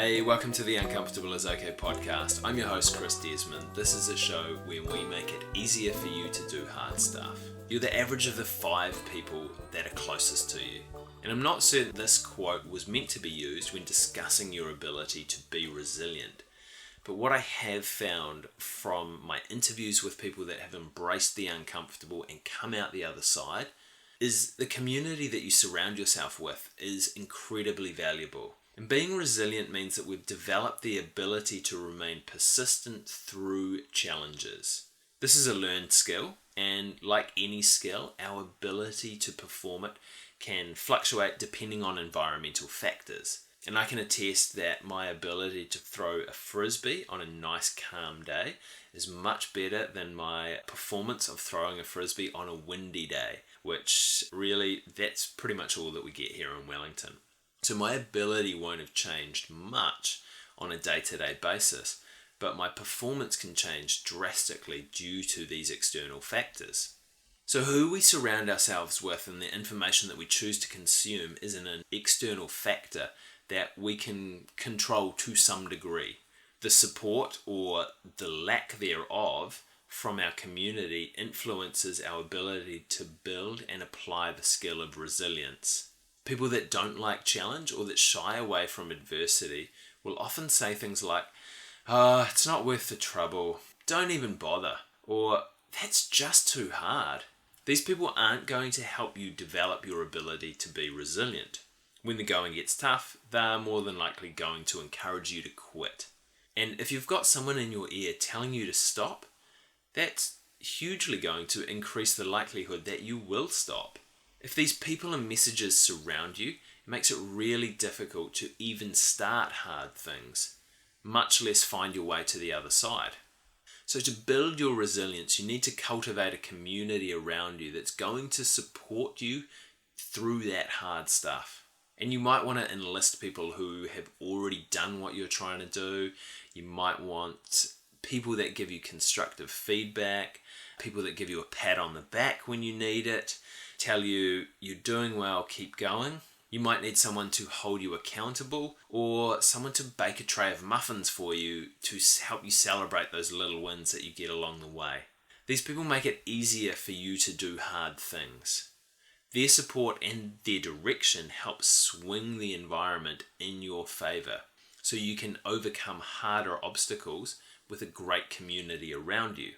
Hey, welcome to the Uncomfortable is Okay podcast. I'm your host, Chris Desmond. This is a show where we make it easier for you to do hard stuff. You're the average of the 5 people that are closest to you. And I'm not certain this quote was meant to be used when discussing your ability to be resilient. But what I have found from my interviews with people that have embraced the uncomfortable and come out the other side is the community that you surround yourself with is incredibly valuable. And being resilient means that we've developed the ability to remain persistent through challenges. This is a learned skill, and like any skill, our ability to perform it can fluctuate depending on environmental factors. And I can attest that my ability to throw a frisbee on a nice calm day is much better than my performance of throwing a frisbee on a windy day, which really, that's pretty much all that we get here in Wellington. So my ability won't have changed much on a day-to-day basis, but my performance can change drastically due to these external factors. So who we surround ourselves with and the information that we choose to consume is an external factor that we can control to some degree. The support or the lack thereof from our community influences our ability to build and apply the skill of resilience. People that don't like challenge or that shy away from adversity will often say things like, it's not worth the trouble, don't even bother, or that's just too hard. These people aren't going to help you develop your ability to be resilient. When the going gets tough, they're more than likely going to encourage you to quit. And if you've got someone in your ear telling you to stop, that's hugely going to increase the likelihood that you will stop. If these people and messages surround you, it makes it really difficult to even start hard things, much less find your way to the other side. So to build your resilience, you need to cultivate a community around you that's going to support you through that hard stuff. And you might want to enlist people who have already done what you're trying to do. You might want people that give you constructive feedback, people that give you a pat on the back when you need it, tell you you're doing well, keep going. You might need someone to hold you accountable or someone to bake a tray of muffins for you to help you celebrate those little wins that you get along the way. These people make it easier for you to do hard things. Their support and their direction help swing the environment in your favor so you can overcome harder obstacles with a great community around you.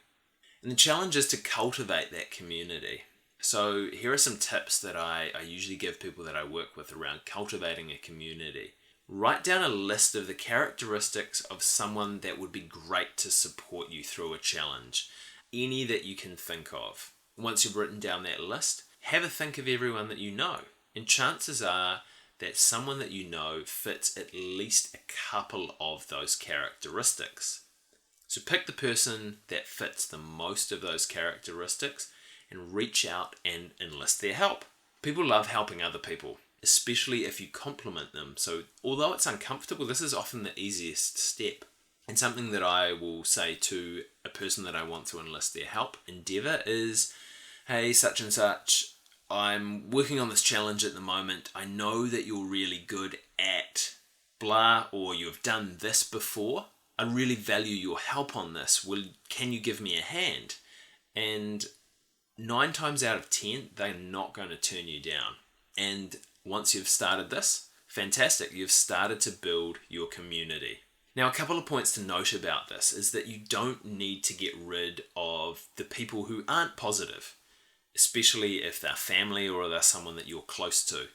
And the challenge is to cultivate that community. So here are some tips that I usually give people that I work with around cultivating a community. Write down a list of the characteristics of someone that would be great to support you through a challenge. Any that you can think of. Once you've written down that list, have a think of everyone that you know. And chances are that someone that you know fits at least a couple of those characteristics. So pick the person that fits the most of those characteristics and reach out and enlist their help. People love helping other people, especially if you compliment them. So although it's uncomfortable, this is often the easiest step. And something that I will say to a person that I want to enlist their help endeavor is, hey, such and such, I'm working on this challenge at the moment. I know that you're really good at blah, or you've done this before. I really value your help on this. Can you give me a hand? And 9 times out of 10, they're not going to turn you down. And once you've started this, fantastic, you've started to build your community. Now, a couple of points to note about this is that you don't need to get rid of the people who aren't positive, especially if they're family or they're someone that you're close to.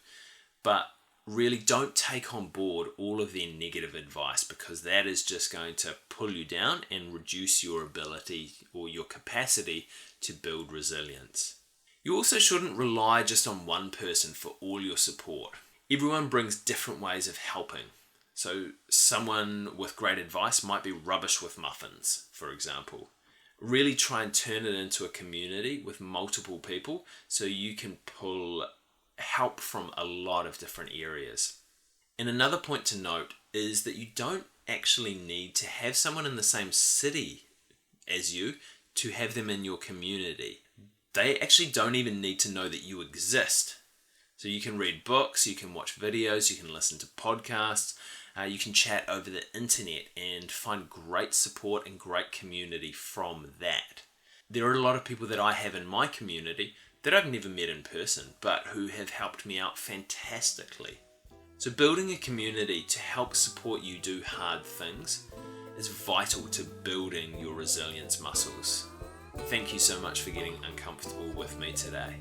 But really don't take on board all of their negative advice, because that is just going to pull you down and reduce your ability or your capacity to build resilience. You also shouldn't rely just on one person for all your support. Everyone brings different ways of helping. So someone with great advice might be rubbish with muffins, for example. Really try and turn it into a community with multiple people so you can pull help from a lot of different areas. And another point to note is that you don't actually need to have someone in the same city as you to have them in your community. They actually don't even need to know that you exist. So you can read books, you can watch videos, you can listen to podcasts, You can chat over the internet and find great support and great community from that. There are a lot of people that I have in my community that I've never met in person, but who have helped me out fantastically. So building a community to help support you do hard things is vital to building your resilience muscles. Thank you so much for getting uncomfortable with me today.